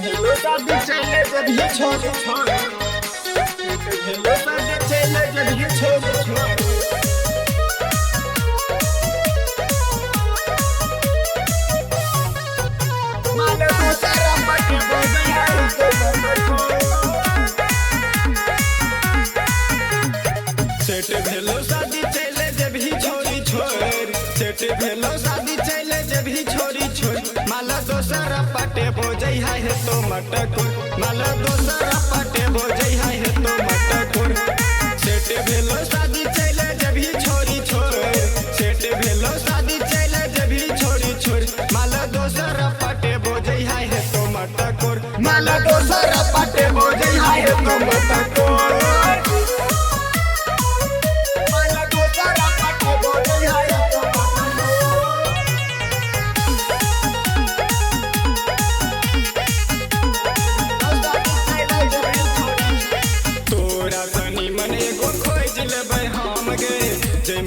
Hello, sabi chale jab ye chhod chhod. Hello, sabi chale jab ye chhod chhod. Male ko sara patti bojaya to mako. Set भेलो शादी चले जब ही छोरी छोर set भेलो शादी चले जब ही छोरी छोर माला दोसरा पाटे बोझै है तो मटकोर माला दोसरा पाटे बोझै है तो मटकोर सेट भेलो शादी चले जब ही छोरी छोर सेट भेलो शादी चले जब ही छोरी छोर माला दोसरा पाटे बोझै है तो मटकोर माला दोसरा पाटे बोझै है तो मटकोर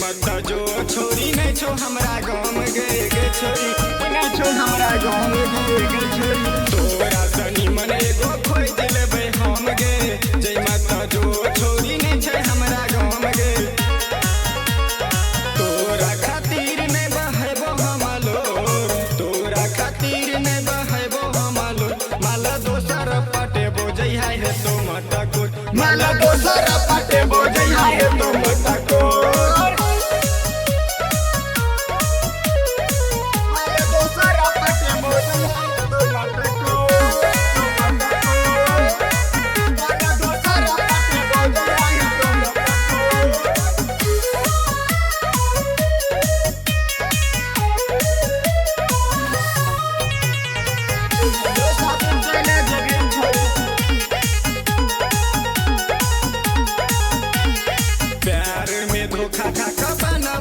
मत जो छोरी नहीं छो हमरा गाँव गे गे छोरी नहीं छो हमरा गाँव गे गे छोरी तोरा सनी मन एगो खोज दिलबै हम गे जय मत जो छोरी नहीं छै हमरा गाँव गे तोरा खातिर नहीं बहेबो हमलो तोरा खातिर नहीं बहेबो हमलो माला दोसर पाटे बोझै है तो मटकोर माला दोसर पाटे बोझै है तो मटकोर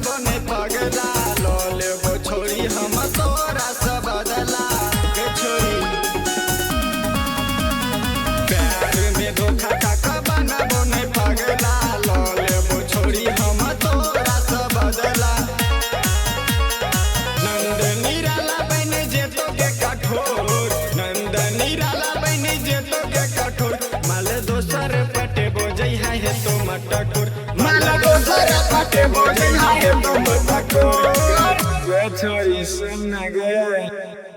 बने पगला लो लेबो छोरी हम तोरा से बदला गे छोरी प्यार में धोखा खा बना बने पगला लो लेबो छोरी हम तोरा से बदला नंद निराला बने जे तो के कठोर नंद निराला बने जे तो के कठोर माल दोसर पटे बोझै है तो मटकोर माल दोसर पटे बोझै है तो मटकोर छोरी सुन गे